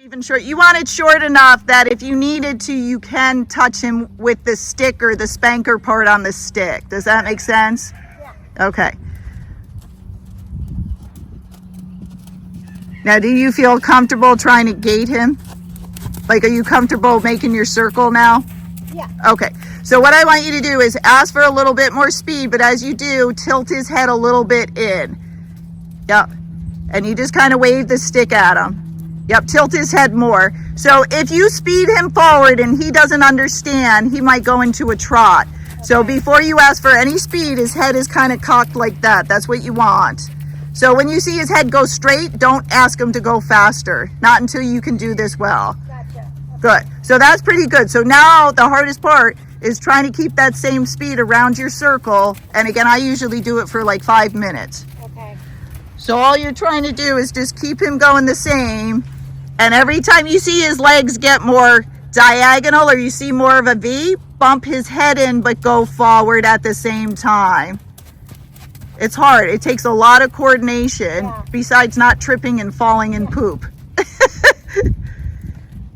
Even short. You want it short enough that if you needed to, you can touch him with the stick or the spanker part on the stick. Does that make sense? Yeah. Okay. Now, do you feel comfortable trying to gate him? Like, are you comfortable making your circle now? Yeah. Okay. So what I want you to do is ask for a little bit more speed, but as you do, tilt his head a little bit in. Yep. And you just kind of wave the stick at him. Yep, tilt his head more. So if you speed him forward and he doesn't understand, he might go into a trot. Okay. So before you ask for any speed, his head is kind of cocked like that. That's what you want. So when you see his head go straight, don't ask him to go faster. Not until you can do this well. Gotcha. Okay. Good. So that's pretty good. So now the hardest part is trying to keep that same speed around your circle. And again, I usually do it for like 5 minutes. Okay. So all you're trying to do is just keep him going the same. And every time you see his legs get more diagonal or you see more of a V, bump his head in but go forward at the same time. It's hard. It takes a lot of coordination besides not tripping and falling in poop.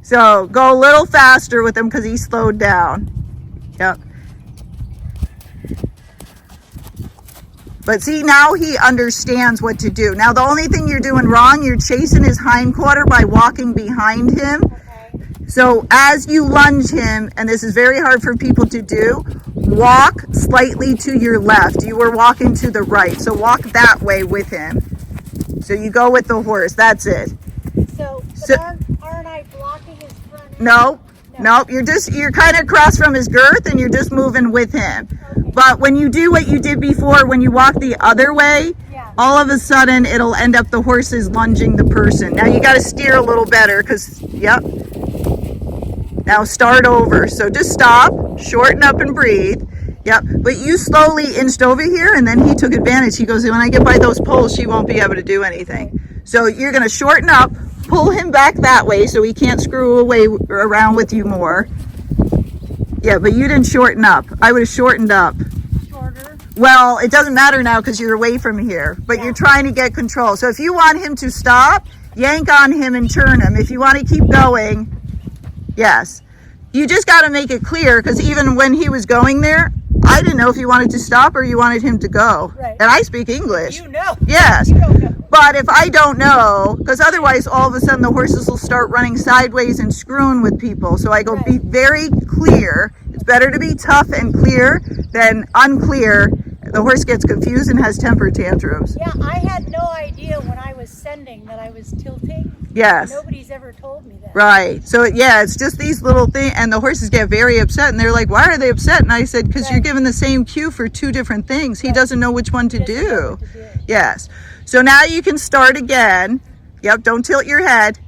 So go a little faster with him because he slowed down. Yep. But see, now he understands what to do. Now, the only thing you're doing wrong, you're chasing his hindquarter by walking behind him. Okay. So as you lunge him, and this is very hard for people to do, walk slightly to your left. You were walking to the right, so walk that way with him. So you go with the horse, that's it. So aren't I blocking his front end? No, you're kind of across from his girth and you're just moving with him. Okay. But when you do what you did before, when you walk the other way, all of a sudden it'll end up the horse is lunging the person. Now you got to steer a little better because, yep. Now start over. So just stop, shorten up and breathe. Yep. But you slowly inched over here and then he took advantage. He goes, when I get by those poles, she won't be able to do anything. So you're going to shorten up, pull him back that way so he can't screw away around with you more. Yeah, but you didn't shorten up. I would have shortened up. Shorter? Well, it doesn't matter now because you're away from here, but you're trying to get control. So if you want him to stop, yank on him and turn him. If you want to keep going, yes. You just got to make it clear because even when he was going there, I didn't know if you wanted to stop or you wanted him to go. Right. And I speak English. You know. Yes. You don't know. But if I don't know, because otherwise all of a sudden the horses will start running sideways and screwing with people. So I go, be very clear. It's better to be tough and clear than unclear. The horse gets confused and has temper tantrums. Yeah, I had no idea when I was sending that I was tilting. Yes. Nobody's ever told me that. Right. So yeah, it's just these little things, and the horses get very upset, and they're like, why are they upset? And I said, because you're given the same cue for 2 different things. He doesn't know which one to do. Yes. So now you can start again. Yep, don't tilt your head.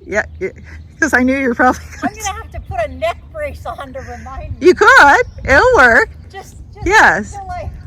Yeah, because I knew you were probably I'm going to have to put a neck brace on to remind me. You could. It'll work. Just yes.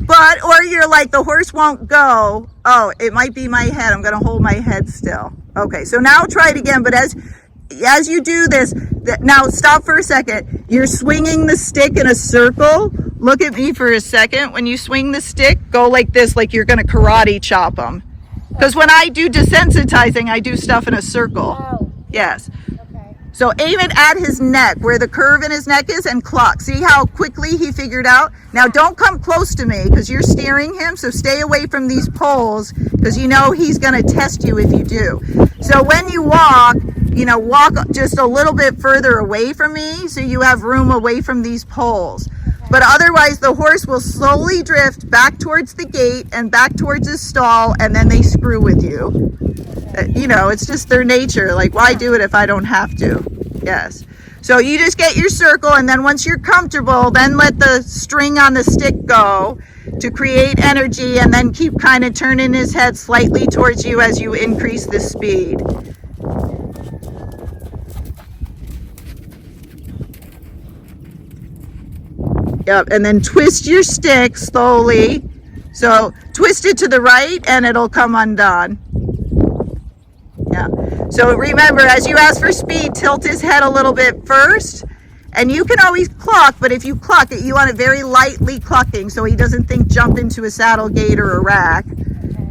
But, or you're like, the horse won't go. Oh, it might be my head. I'm going to hold my head still. Okay, so now try it again. But as you do this, now stop for a second. You're swinging the stick in a circle. Look at me for a second. When you swing the stick, go like this, like you're going to karate chop them. Because when I do desensitizing, I do stuff in a circle. Oh. Yes. Okay. So aim it at his neck, where the curve in his neck is, and cluck. See how quickly he figured out? Now don't come close to me because you're steering him, so stay away from these poles because you know he's going to test you if you do. So when you walk, walk just a little bit further away from me so you have room away from these poles. But otherwise, the horse will slowly drift back towards the gate and back towards his stall, and then they screw with you. It's just their nature. Like, why do it if I don't have to? Yes. So you just get your circle, and then once you're comfortable, then let the string on the stick go to create energy, and then keep kind of turning his head slightly towards you as you increase the speed. Yep, and then twist your stick slowly. So twist it to the right and it'll come undone. Yeah. So remember, as you ask for speed, tilt his head a little bit first. And you can always cluck, but if you cluck it, you want it very lightly clucking so he doesn't think jump into a saddle gate or a rack.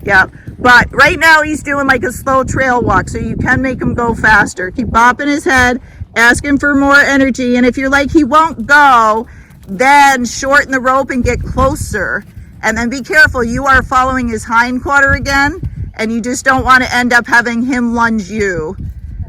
Yeah. But right now he's doing like a slow trail walk, so you can make him go faster. Keep bopping his head, ask him for more energy, and if you're like he won't go, then shorten the rope and get closer. And then be careful, you are following his hind quarter again, and you just don't want to end up having him lunge you.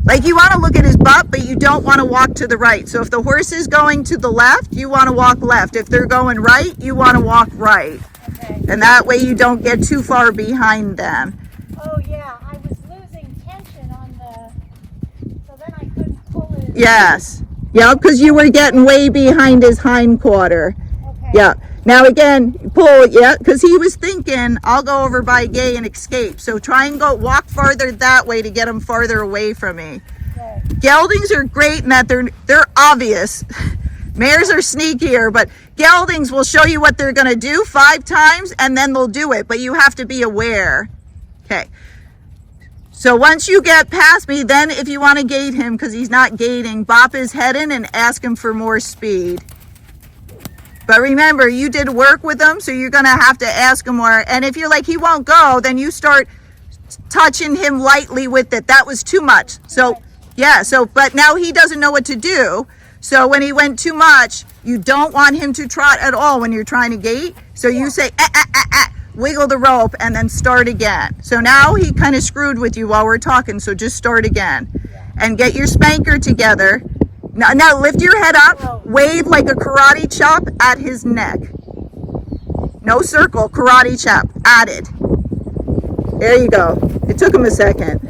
Like you want to look at his butt, but you don't want to walk to the right. So if the horse is going to the left, you want to walk left. If they're going right, you want to walk right. Okay. And that way you don't get too far behind them. Oh yeah, I was losing tension on the, so then I couldn't pull it. Yes. Yep, because you were getting way behind his hind quarter. Okay. Yep. Now again, pull, yeah, because he was thinking, I'll go over by Gaye and escape. So try and go walk farther that way to get him farther away from me. Okay. Geldings are great in that they're obvious. Mares are sneakier, but geldings will show you what they're going to do 5 times and then they'll do it, but you have to be aware. Okay. So once you get past me, then if you want to gate him because he's not gating, bop his head in and ask him for more speed. But remember, you did work with him, so you're going to have to ask him more. And if you're like, he won't go, then you start touching him lightly with it. That was too much. So, yeah, but now he doesn't know what to do. So when he went too much, you don't want him to trot at all when you're trying to gate. So you say, wiggle the rope, and then start again. So now he kind of screwed with you while we're talking, so just start again. And get your spanker together. Now lift your head up, wave like a karate chop at his neck. No circle, karate chop, added. There you go. It took him a second.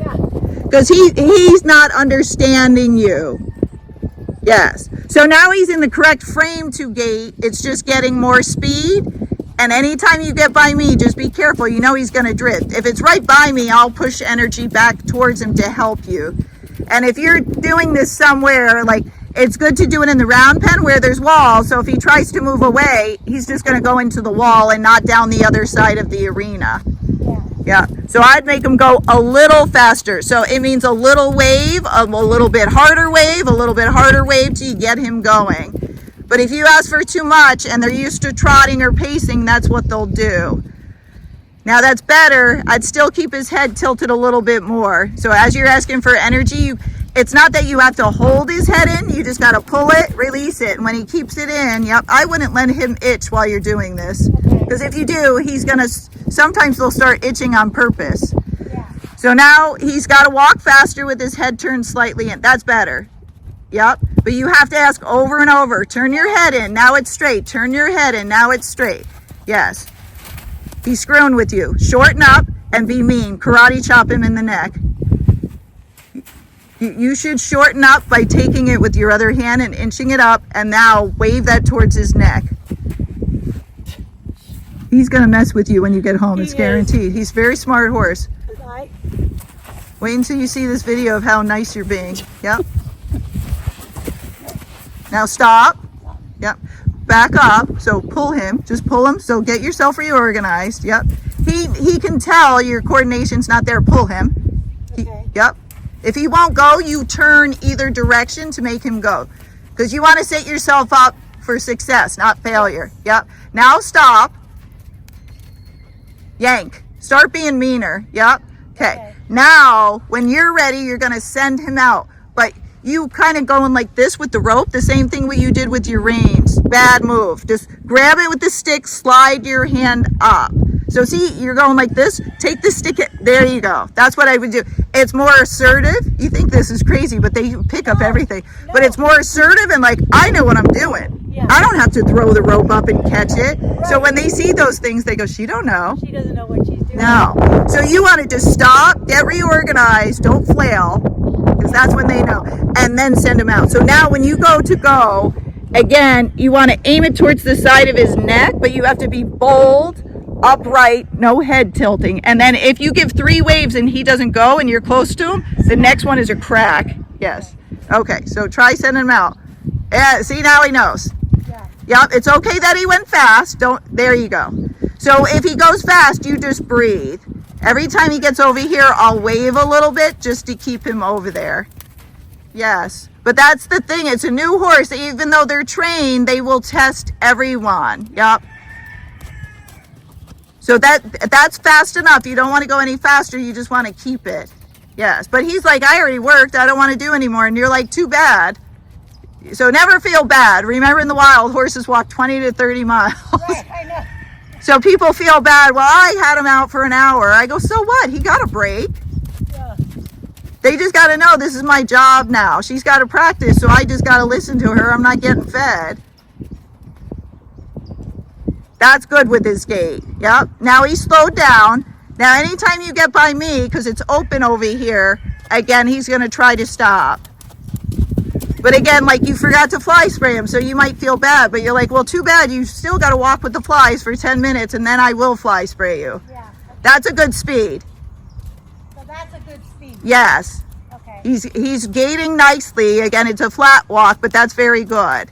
Because he's not understanding you. Yes. So now he's in the correct frame to gate. It's just getting more speed. And anytime you get by me, just be careful. You know he's going to drift. If it's right by me, I'll push energy back towards him to help you. And if you're doing this somewhere, like it's good to do it in the round pen where there's walls. So if he tries to move away, he's just going to go into the wall and not down the other side of the arena. Yeah. So I'd make him go a little faster. So it means a little wave, a little bit harder wave, a little bit harder wave till you get him going. But if you ask for too much and they're used to trotting or pacing, that's what they'll do. Now that's better. I'd still keep his head tilted a little bit more. So as you're asking for energy, it's not that you have to hold his head in. You just got to pull it, release it. And when he keeps it in, yep, I wouldn't let him itch while you're doing this. Because if you do, he's going to, sometimes they'll start itching on purpose. So now he's got to walk faster with his head turned slightly in. That's better. Yep. But you have to ask over and over. Turn your head in. Now it's straight. Turn your head in. Now it's straight. Yes. He's screwing with you. Shorten up and be mean. Karate chop him in the neck. You should shorten up by taking it with your other hand and inching it up, and now wave that towards his neck. He's going to mess with you when you get home. It's guaranteed. He's a very smart horse. Wait until you see this video of how nice you're being. Yep. Now stop. Yep. Back up. So pull him. Just pull him. So get yourself reorganized. Yep. He can tell your coordination's not there. Pull him. Yep. If he won't go, you turn either direction to make him go. Because you want to set yourself up for success, not failure. Yep. Now stop. Yank. Start being meaner. Yep. Okay. Now, when you're ready, you're going to send him out. But you kind of going like this with the rope, the same thing what you did with your reins. Bad move. Just grab it with the stick, slide your hand up. So see, you're going like this. Take the stick. There you go. That's what I would do. It's more assertive. You think this is crazy, but they pick up everything. No. But it's more assertive and like, I know what I'm doing. Yeah. I don't have to throw the rope up and catch it. Right. So when they see those things, they go, she don't know. She doesn't know what she's doing. No. So you want to just stop, get reorganized, don't flail, because that's when they know, and then send them out. So now when you go, again, you want to aim it towards the side of his neck, but you have to be bold, upright, no head tilting. And then if you give 3 waves and he doesn't go and you're close to him, the next one is a crack. Yes. Okay, so try sending him out. Yeah, see, now he knows. Yeah. Yep, it's okay that he went fast. There you go. So if he goes fast, you just breathe. Every time he gets over here, I'll wave a little bit just to keep him over there. Yes. But that's the thing. It's a new horse. Even though they're trained, they will test everyone. Yep. So So that's fast enough. You don't want to go any faster. You just want to keep it. Yes. But he's like, I already worked. I don't want to do anymore. And you're like, too bad. So never feel bad. Remember, in the wild, horses walk 20 to 30 miles. Right, I know. So people feel bad. Well, I had him out for an hour. I go, so what? He got a break. Yeah. They just got to know this is my job now. She's got to practice, so I just got to listen to her. I'm not getting fed. That's good with his gait. Yep. Now he's slowed down. Now anytime you get by me, because it's open over here, again, he's going to try to stop. But again, like, you forgot to fly spray him, so you might feel bad. But you're like, well, too bad. You still got to walk with the flies for 10 minutes, and then I will fly spray you. Yeah. Okay. That's a good speed. So that's a good speed. Yes. Okay. He's gaiting nicely. Again, it's a flat walk, but that's very good.